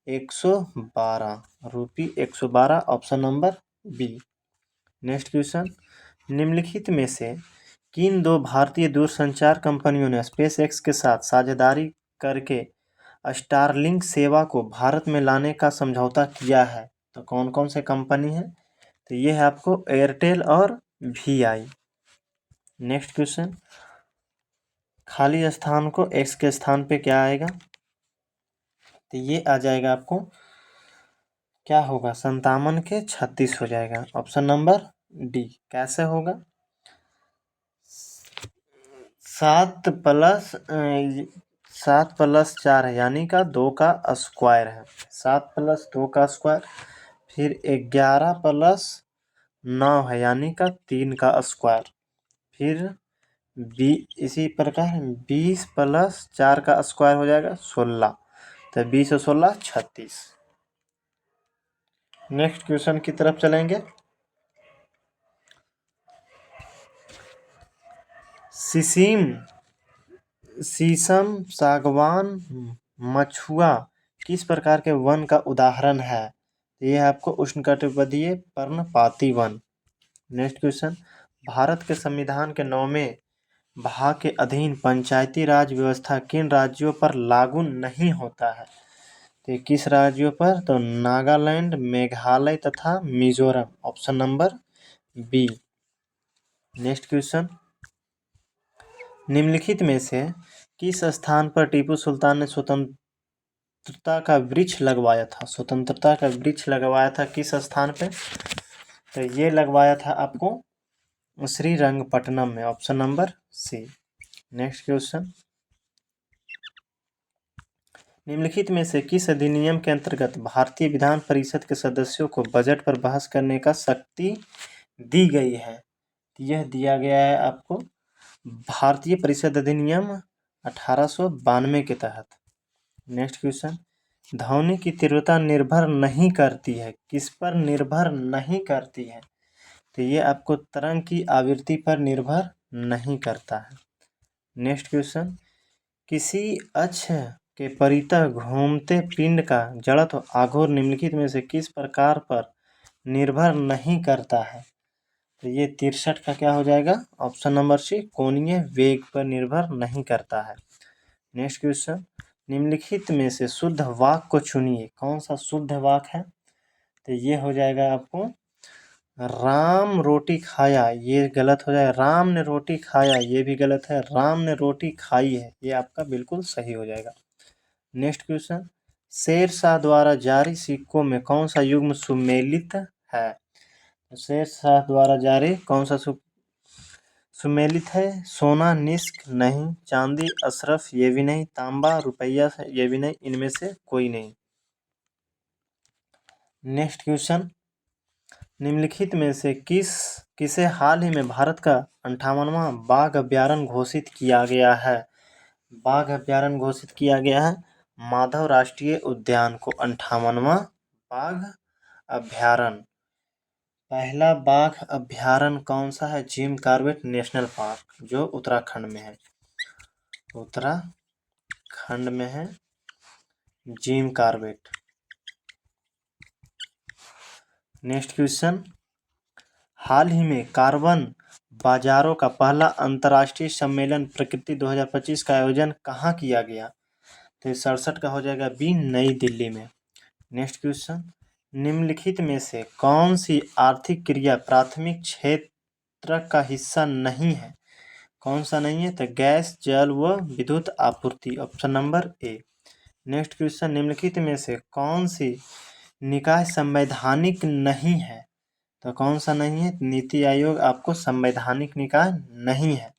[SPEAKER 1] 112, rupee 112, option number B. Next question, निम्नलिखित में से किन 2 भारतीय दूरसंचार कंपनियों ने स्पेस एक्स के साथ साझेदारी करके स्टारलिंक सेवा को भारत में लाने का समझौता किया है? तो कौन कौन से कंपनी है? तो ये है आपको एयरटेल और VI। नेक्स्ट क्वेश्चन, खाली स्थान को एक्स के स्थान पे क्या आएगा? तो ये आ जाएगा आपको, क्या होगा? 57 के 36 हो जाएगा, ऑप्शन नंबर डी। कैसे होगा? 7 प्लस 4 है, यानी का 2 का स्क्वायर है। 7 प्लस 2 का स्क्वायर, फिर 11 प्लस 9 है, यानी का 3 का स्क्वायर, फिर इसी प्रकार 20 प्लस 4 का स्क्वायर हो जाएगा 16। तो 20 और 16 36। नेक्स्ट क्वेश्चन की तरफ चलेंगे। शीशम, सागवान, मछुआ किस प्रकार के वन का उदाहरण है? ये आपको उष्णकटिबंधीय पर्णपाती वन। नेक्स्ट क्वेश्चन, भारत के संविधान के 9वें भाग के अधीन पंचायती राज व्यवस्था किन राज्यों पर लागू नहीं होता है? तो किस राज्यों पर? तो नागालैंड, मेघालय तथा Mizoram, option number B. Next question, निम्नलिखित में से किस स्थान पर टीपू सुल्तान ने स्वतंत्रता का वृक्ष लगवाया था? स्वतंत्रता का वृक्ष लगवाया था किस स्थान पे? तो ये लगवाया था आपको श्रीरंगपट्टनम में, option number C. Next question, निम्नलिखित में से किस अधिनियम के अंतर्गत भारतीय विधान परिषद के सदस्यों को बजट पर बहस करने का शक्ति दी गई है? यह दिया गया है आपको भारतीय परिषद अधिनियम 1892 के तहत। नेक्स्ट क्वेश्चन, ध्वनि की तीव्रता निर्भर नहीं करती है, किस पर निर्भर नहीं करती है? तो ये आपको तरंग की आवृत्ति पर निर्भर नहीं करता है। नेक्स्ट क्वेश्चन, किसी अक्ष के परितः घूमते पिंड का जड़त्व आघूर्ण निम्नलिखित में से किस प्रकार पर निर्भर नहीं करता है? तो ये 63 का क्या हो जाएगा? ऑप्शन नंबर सी, कोणीय वेग पर निर्भर नहीं करता है। नेक्स्ट क्वेश्चन, निम्नलिखित में से शुद्ध वाक्य को चुनिए, कौन सा शुद्ध वाक्य है? तो ये हो जाएगा आपको राम रोटी खाया, ये गलत हो जाएगा। राम ने रोटी खाया, ये भी गलत है। राम ने रोटी खाई है, ये आपका बिल्कुल सही हो जाएगा। नेक्स्ट क्वेश्चन, शेरशाह द्वारा जारी सिक्कों में कौन सा युग्म सुमेलित है? तो शेरशाह द्वारा जारी कौन सा सुमेलित है? सोना, निष्क नहीं, चांदी, अशरफ ये भी नहीं, तांबा, रुपया ये भी नहीं, इनमें से कोई नहीं। नेक्स्ट क्वेश्चन, निम्नलिखित में से किसे हाल ही में भारत का 58वां बाघ अभ्यारण्य घोषित किया गया है? बाघ अभ्यारण्य घोषित किया गया है माधव राष्ट्रीय उद्यान को 58वां बाघ अभ्यारण्य। पहला बाघ अभ्यारण्य कौन सा है? जिम कॉर्बेट नेशनल पार्क जो उत्तराखंड में है, उत्तराखंड में है जिम कॉर्बेट। नेक्स्ट क्वेश्चन, हाल ही में कार्बन बाजारों का पहला अंतर्राष्ट्रीय सम्मेलन प्रकृति 2025 का आयोजन कहाँ किया गया? तो 67 का हो जाएगा बी, नई दिल्ली में। नेक्स्ट क्वेश्चन, निम्नलिखित में से कौन सी आर्थिक क्रिया प्राथमिक क्षेत्र का हिस्सा नहीं है? कौन सा नहीं है? तो गैस, जल व विद्युत आपूर्ति, option number A. Next question, निम्नलिखित में से कौन सी निकाय संवैधानिक नहीं है? तो कौन सा नहीं है? नीति आयोग आपको संवैधानिक निकाय नहीं है।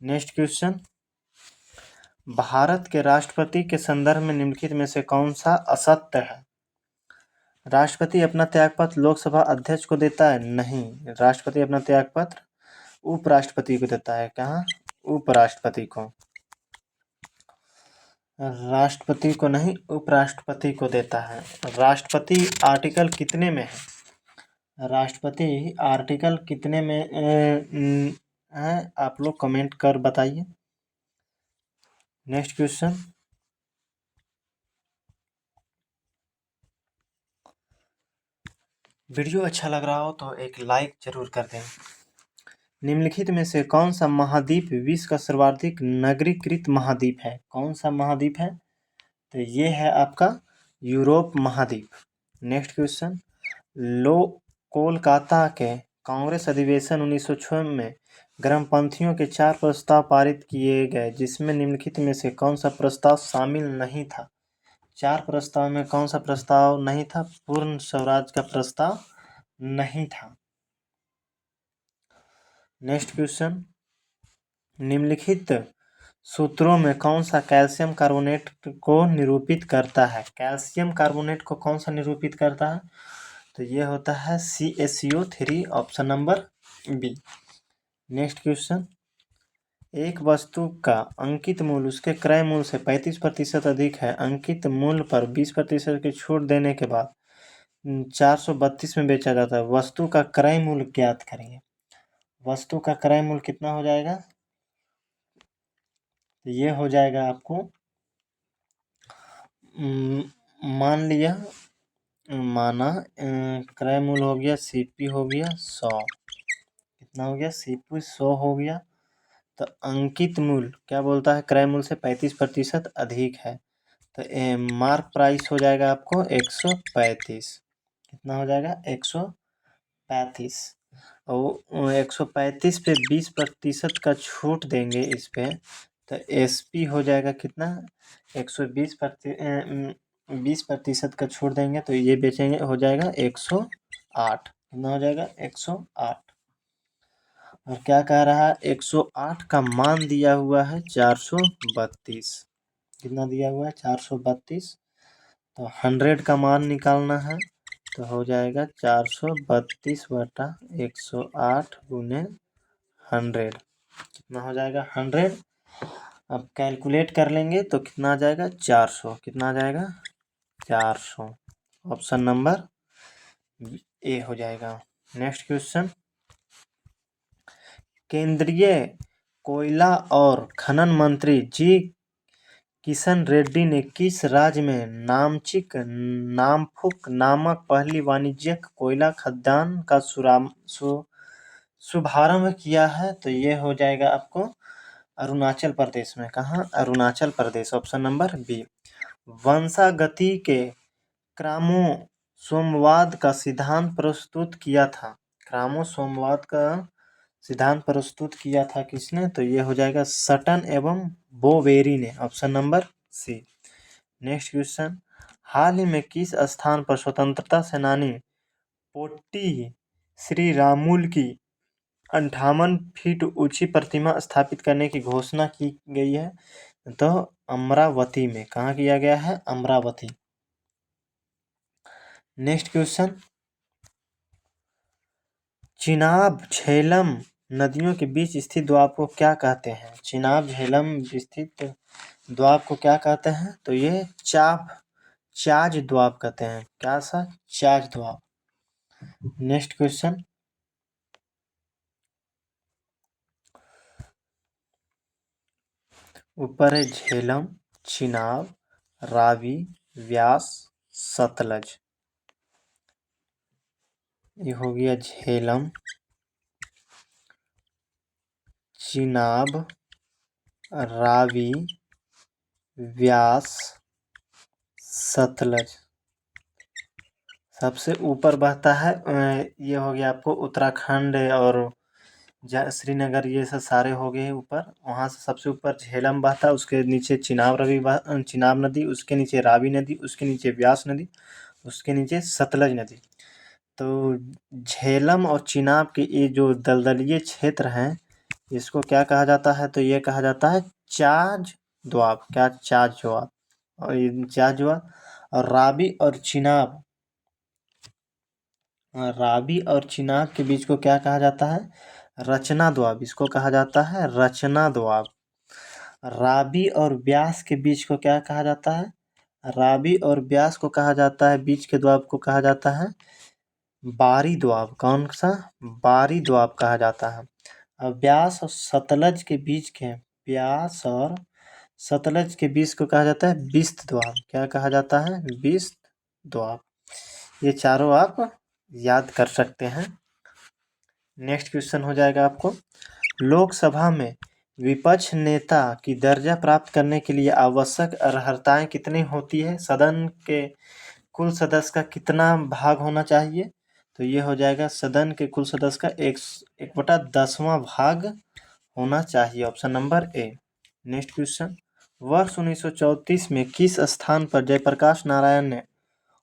[SPEAKER 1] नेक्स्ट क्वेश्चन, भारत के राष्ट्रपति के संदर्भ में निम्नलिखित में से कौन सा असत्य है? राष्ट्रपति अपना त्यागपत्र लोकसभा अध्यक्ष को देता है? नहीं, राष्ट्रपति अपना त्यागपत्र उपराष्ट्रपति को देता है। कहाँ? उपराष्ट्रपति को, राष्ट्रपति को नहीं, उपराष्ट्रपति को देता है। राष्ट्रपति आर्टिकल कितने में है? राष्ट्रपति आर्टिकल कितने में है? आप लोग कमेंट कर बताइए। नेक्स्ट क्वेश्चन, वीडियो अच्छा लग रहा हो तो एक लाइक जरूर कर दें। निम्नलिखित में से कौन सा महाद्वीप विश्व का सर्वाधिक नगरीकृत महाद्वीप है? कौन सा महाद्वीप है? तो ये है आपका यूरोप महाद्वीप। नेक्स्ट क्वेश्चन, कोलकाता के कांग्रेस अधिवेशन 1906 में गर्मपंथियों के 4 प्रस्ताव पारित किए गए, जिसमें निम्नलिखित में से कौन सा प्रस्ताव शामिल नहीं था? 4 प्रस्ताव में कौन सा प्रस्ताव नहीं था? पूर्ण स्वराज का प्रस्ताव नहीं था। नेक्स्ट क्वेश्चन, निम्नलिखित सूत्रों में कौन सा कैल्शियम कार्बोनेट को निरूपित करता है? कैल्शियम कार्बोनेट को कौन सा निरूपित करता है? तो ये होता है CaCO3, option number B. Next question, एक वस्तु का अंकित मूल्य उसके क्रय मूल्य से 35% अधिक है, अंकित मूल्य पर 20% की छूट देने के बाद 432 में बेचा जाता है, वस्तु का क्रय मूल्य ज्ञात करेंगे। वस्तु का क्रय मूल्य कितना हो जाएगा? तो ये हो जाएगा आपको, मान लिया, माना क्रय मूल्य हो गया CP हो गया 100, कितना हो गया? CP 100 हो गया। तो अंकित मूल्य क्या बोलता है? क्रय मूल्य से 35% अधिक है, तो मार्क प्राइस हो जाएगा आपको 135। कितना हो जाएगा? 135। और 135 पे 20% का छूट देंगे इस पे, तो SP हो जाएगा कितना? 20% का छूट देंगे तो ये बेचेंगे, हो जाएगा 108। कितना हो जाएगा? 108। और क्या कह रहा है? 108 का मान दिया हुआ है 432। कितना दिया हुआ है? 432। तो 100 का मान निकालना है, तो हो जाएगा 432 बटा 108 गुने 100। कितना हो जाएगा? 100। अब कैलकुलेट कर लेंगे तो कितना आ जाएगा? 400। कितना आ जाएगा? 400। ऑप्शन नंबर ए हो जाएगा। नेक्स्ट क्वेश्चन, केंद्रीय कोयला और खनन मंत्री जी किशन रेड्डी ने किस राज्य में नामचिक नामफुक नामक पहली वाणिज्यिक कोयला खदान का शुभारंभ किया है? तो ये हो जाएगा आपको अरुणाचल प्रदेश में। कहाँ? Arunachal Pradesh, option number B. वंशागति के क्रोमोसोमवाद का सिद्धांत प्रस्तुत किया था? क्रोमोसोमवाद का सिद्धांत प्रस्तुत किया था किसने? तो ये हो जाएगा सटन एवं बोवेरी ने, option number C. Next question, हाल ही में किस स्थान पर स्वतंत्रता सेनानी पोट्टी श्री रामुलु की 58 फीट ऊंची प्रतिमा स्थापित करने की घोषणा की गई है? तो अमरावती में। कहाँ किया गया है? अमरावती। नेक्स्ट क्वेश्चन, चिनाब झेलम नदियों के बीच स्थित द्वीप को क्या कहते हैं? चिनाब झेलम स्थित द्वीप को क्या कहते हैं? तो ये चाज द्वीप कहते हैं। क्या सा? चाज द्वीप। नेक्स्ट क्वेश्चन, ऊपर है झेलम, चिनाब, रावी, व्यास, सतलज। ये हो गया झेलम, चिनाब, रावी, व्यास, सतलज। सबसे ऊपर बहता है ये हो गया आपको उत्तराखंड और श्रीनगर, ये सब सारे हो गए ऊपर। वहाँ से सबसे ऊपर झेलम बहता है, उसके नीचे चिनाब नदी, उसके नीचे रावी नदी, उसके नीचे व्यास नदी, उसके नीचे सतलज नदी। तो झेलम और चिनाब के ये जो दलदलीय क्षेत्र हैं, इसको क्या कहा जाता है? तो ये कहा जाता है चाज द्वीप। क्या? चाज द्वीप। और ये चाज द्वीप। और रावी और चिनाब के बीच को क्या कहा जाता है? रचना द्वीप। इसको कहा जाता है रचना द्वीप। रावी और व्यास के बीच को क्या कहा जाता है? रावी और व्यास को कहा जाता है, बीच के द्वीप को कहा जाता है बारी द्वीप। कौन सा? बारी द्वीप कहा जाता है। और व्यास और सतलज के बीच को कहा जाता है बिस्त द्वीप। क्या कहा जाता है? बिस्त द्वीप। ये चारों आप याद कर सकते हैं। नेक्स्ट क्वेश्चन हो जाएगा आपको, लोकसभा में विपक्ष नेता की दर्जा प्राप्त करने के लिए आवश्यक अर्हताएं कितनी होती है? सदन के कुल सदस्य का कितना भाग होना चाहिए? तो ये हो जाएगा सदन के कुल सदस्य का 1/10वां भाग होना चाहिए। Option number A. Next question, वर्ष 1934 में किस स्थान पर जयप्रकाश नारायण ने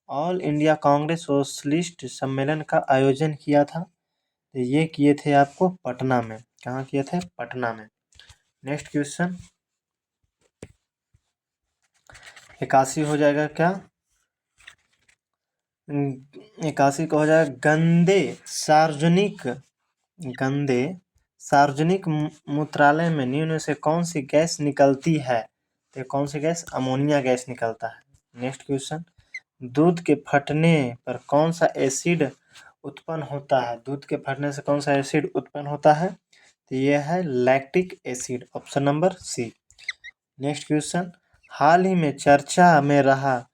[SPEAKER 1] ऑल इंडिया कांग्रेस सोशलिस्ट सम्मेलन का आयोजन किया था? तो ये किए थे आपको पटना में। कहाँ किए थे? पटना में। नेक्स्ट क्वेश्चन, 81 हो जाएगा क्या? 81 का हो जाएगा, गंदे सार्वजनिक मूत्रालय में निम्न से कौन सी गैस निकलती है? तो कौन सी गैस? अमोनिया गैस निकलता है। नेक्स्ट क्वेश्चन, दूध के फटने पर कौन सा एसिड उत्पन्न होता है? दूध के फटने से कौन सा एसिड उत्पन्न होता है? तो यह है lactic acid. Option number C. Next question, हाल ही में चर्चा में रहा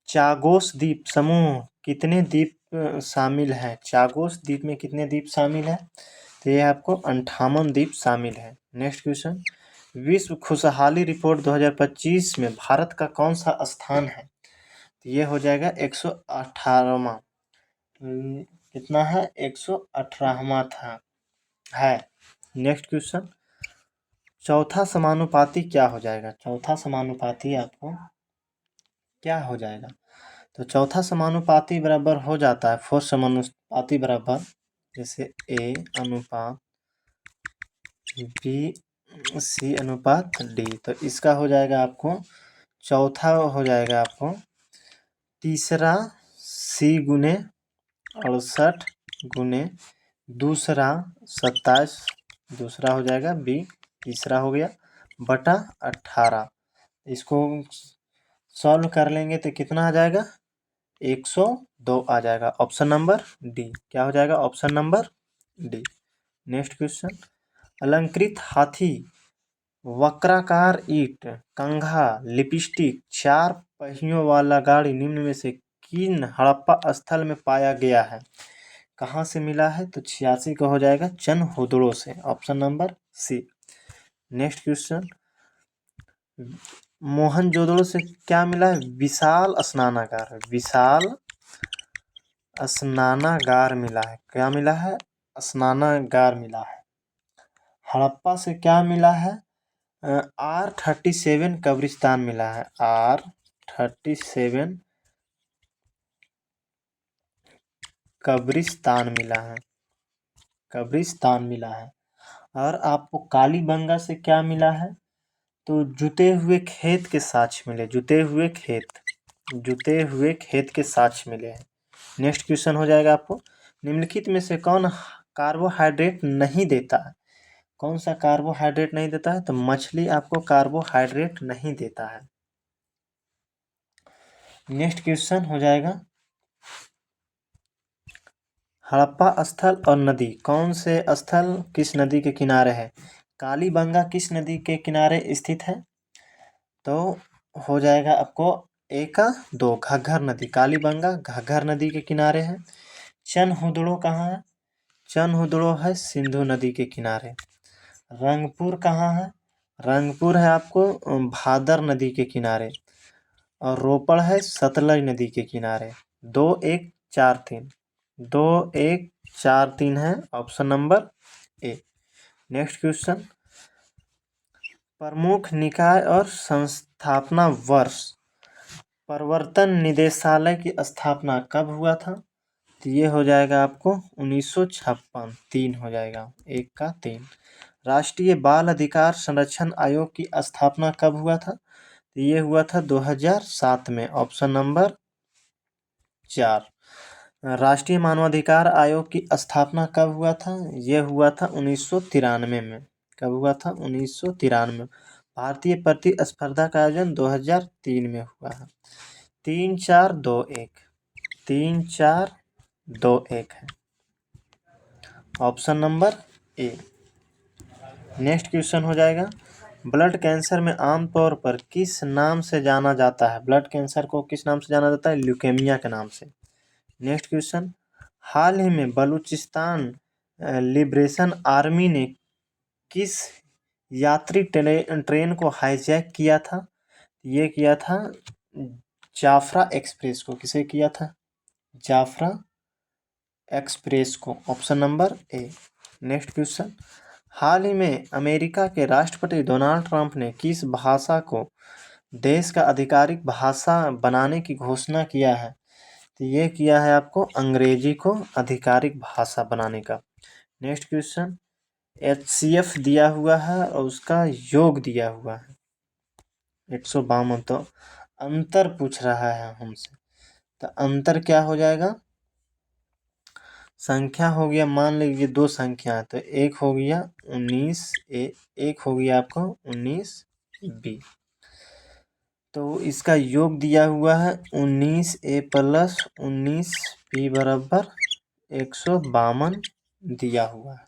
[SPEAKER 1] चागोस द्वीप समूह कितने द्वीप शामिल है? चागोस द्वीप में कितने द्वीप शामिल है? तो ये आपको 58 द्वीप शामिल है। नेक्स्ट क्वेश्चन, विश्व खुशहाली रिपोर्ट 2025 में भारत का कौन सा स्थान है? तो ये हो जाएगा 118वां। कितना है? 118वां था है। नेक्स्ट क्वेश्चन, चौथा समानुपाती क्या हो जाएगा? चौथा समानुपाती आपको क्या हो जाएगा? तो चौथा समानुपाती बराबर हो जाता है फोर्थ समानुपाती बराबर, जैसे ए अनुपात बी सी अनुपात डी। तो इसका हो जाएगा आपको, चौथा हो जाएगा आपको तीसरा सी गुने 68 गुने दूसरा 27, दूसरा हो जाएगा बी, तीसरा हो गया बटा 18। इसको सॉल्व कर लेंगे तो कितना आ जाएगा? 102 आ जाएगा। Option number D. क्या हो जाएगा? Option number D. Next question, अलंकृत हाथी, वक्राकार ईंट, कंघा, लिपस्टिक, 4 पहियों वाला गाड़ी निम्न में से किन हड़प्पा स्थल में पाया गया है? कहाँ से मिला है? तो 86 का हो जाएगा चनहुदड़ो से। Option number C. Next question, Mohenjodaro से क्या मिला है? विशाल स्नानागार। विशाल स्नानागार मिला है। क्या मिला है? स्नानागार मिला है। हड़प्पा से क्या मिला है? R37 कब्रिस्तान मिला है। 37 कब्रिस्तान मिला है, कब्रिस्तान मिला है। और आपको कालीबंगा से क्या मिला है? तो जुते हुए खेत के साक्ष्य मिले, जुते हुए खेत के साक्ष्य मिले हैं। नेक्स्ट क्वेश्चन हो जाएगा आपको, निम्नलिखित में से कौन कार्बोहाइड्रेट नहीं देता है? कौन सा कार्बोहाइड्रेट नहीं देता है? तो मछली आपको कार्बोहाइड्रेट नहीं देता है। नेक्स्ट क्वेश्चन हो जाएगा, हड़प्पा स्थल और नदी, कौन से स्थल किस नदी के किनारे है? कालीबंगा किस नदी के किनारे स्थित है? तो हो जाएगा आपको एक दो, घग्घर नदी, कालीबंगा घग्घर नदी के किनारे है। चनहुदड़ो कहाँ है? चनहुदड़ो है सिंधु नदी के किनारे। रंगपुर कहाँ है? रंगपुर है आपको भादर नदी के किनारे। और रोपड़ है सतलज नदी के किनारे। 2 1 4 3, 2 1 4 3 है option number A. Next question, प्रमुख निकाय और संस्थापना वर्ष, प्रवर्तन निदेशालय की स्थापना कब हुआ था? तो ये हो जाएगा आपको 1956, 3 हो जाएगा, 1 का 3। राष्ट्रीय बाल अधिकार संरक्षण आयोग की स्थापना कब हुआ था? तो ये हुआ था 2007 में, ऑप्शन नंबर 4। राष्ट्रीय मानवाधिकार आयोग की स्थापना कब हुआ था? ये हुआ था 1993 में। कब हुआ था? 1993 में। भारतीय प्रतिस्पर्धा का आयोजन 2003 में हुआ है। 3 4 2 1, 3 4 2 1 है option number A. Next question हो जाएगा, ब्लड कैंसर में आमतौर पर किस नाम से जाना जाता है? ब्लड कैंसर को किस नाम से जाना जाता है? ल्यूकेमिया के नाम से। नेक्स्ट क्वेश्चन, हाल ही में बलूचिस्तान लिबरेशन आर्मी ने किस यात्री ट्रेन को हाईजैक किया था? ये किया था जाफरा एक्सप्रेस को। किसे किया था? जाफरा एक्सप्रेस को, option number A. Next question, हाल ही में अमेरिका के राष्ट्रपति डोनाल्ड ट्रंप ने किस भाषा को देश का आधिकारिक भाषा बनाने की घोषणा किया है? तो ये किया है आपको अंग्रेजी को आधिकारिक भाषा बनाने का। नेक्स्ट क्वेश्चन, HCF दिया हुआ है और उसका योग दिया हुआ है 152। तो अंतर पूछ रहा है हमसे, तो अंतर क्या हो जाएगा? संख्या हो गया, मान लीजिए 2 संख्या है, तो एक हो गया 19A, एक हो गया आपको 19B। तो इसका योग दिया हुआ है 19A प्लस 19B बराबर 152 दिया हुआ है।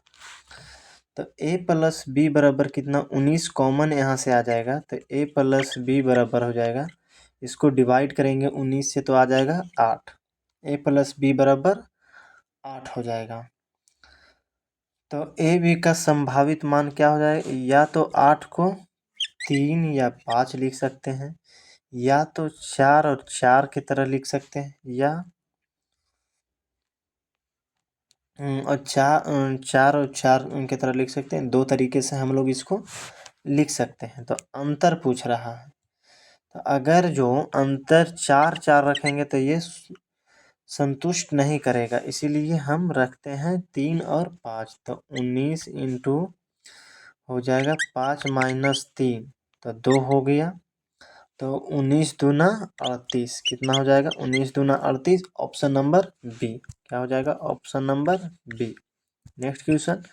[SPEAKER 1] तो A प्लस B बराबर कितना? 19 कॉमन यहाँ से आ जाएगा, तो A प्लस B बराबर हो जाएगा, इसको डिवाइड करेंगे 19 से तो आ जाएगा 8। A प्लस B बराबर 8 हो जाएगा। तो ए बी का संभावित मान क्या हो जाएगा? या तो 8 को 3 या 5 लिख सकते हैं, या तो 4 और 4 की तरह लिख सकते हैं, या और 4 और 4 की तरह लिख सकते हैं। 2 तरीके से हम लोग इसको लिख सकते हैं। तो अंतर पूछ रहा है, तो अगर जो अंतर 4 4 रखेंगे तो ये संतुष्ट नहीं करेगा, इसीलिए हम रखते हैं 3 और 5। तो 19 इंटू हो जाएगा 5 माइनस 3, तो 2 हो गया। तो 19 दूना 38, कितना हो जाएगा? 19 दूना 38, ऑप्शन नंबर बी। क्या हो जाएगा? Option number B. Next question,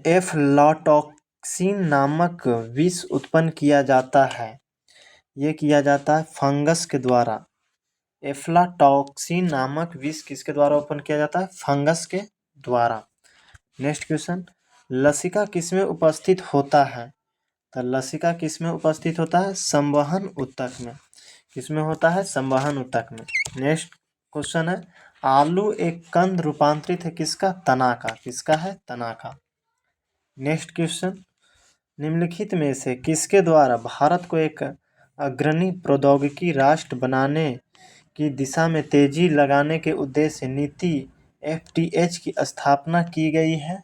[SPEAKER 1] aflatoxin नामक विष उत्पन्न किया जाता है, ये किया जाता है फंगस के द्वारा। एफ्लाटॉक्सिन नामक विष किसके द्वारा उत्पन्न किया जाता है? फंगस के द्वारा। नेक्स्ट क्वेश्चन, लसिका किसमें उपस्थित होता है? तो लसिका किसमें उपस्थित होता है? संवहन ऊतक में। किसमें होता है? संवहन ऊतक में। नेक्स्ट क्वेश्चन है, आलू एक कंद रूपांतरित है किसका? तना का। किसका है? तना का। नेक्स्ट क्वेश्चन, निम्नलिखित में से किसके द्वारा भारत को एक अग्रणी प्रौद्योगिकी राष्ट्र बनाने की दिशा में तेजी लगाने के उद्देश्य से नीति FTH की स्थापना की गई है?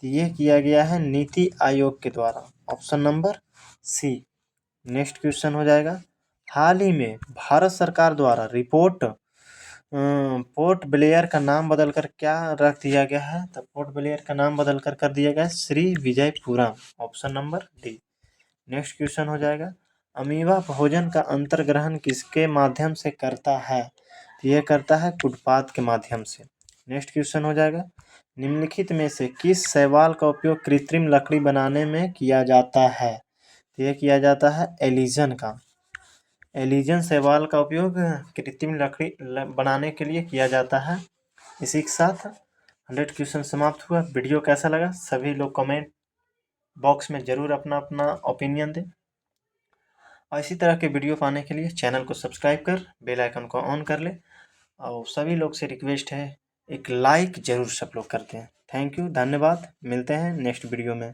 [SPEAKER 1] तो ये किया गया है नीति आयोग के द्वारा, option number C. Next question हो जाएगा, हाल ही में भारत सरकार द्वारा पोर्ट ब्लेयर का नाम बदलकर क्या रख दिया गया है? तो पोर्ट ब्लेयर का नाम बदलकर कर दिया गया है Shri Vijayapuram, option number D. Next question हो जाएगा, अमीबा भोजन का अंतर्ग्रहण किसके माध्यम से करता है? तो यह करता है फुटपाथ के माध्यम से। नेक्स्ट क्वेश्चन हो जाएगा, निम्नलिखित में से किस शैवाल का उपयोग कृत्रिम लकड़ी बनाने में किया जाता है? तो यह किया जाता है एलिजन का। एलिजन शैवाल का उपयोग कृत्रिम लकड़ी बनाने के लिए किया जाता है। इसी के साथ 100 क्वेश्चन समाप्त हुआ। वीडियो कैसा लगा सभी लोग कमेंट बॉक्स में ज़रूर अपना अपना ओपिनियन दें, और इसी तरह के वीडियो पाने के लिए चैनल को सब्सक्राइब कर बेल आइकन को ऑन कर ले, और सभी लोग से रिक्वेस्ट है एक लाइक ज़रूर सब लोग करते हैं। थैंक यू, धन्यवाद, मिलते हैं नेक्स्ट वीडियो में।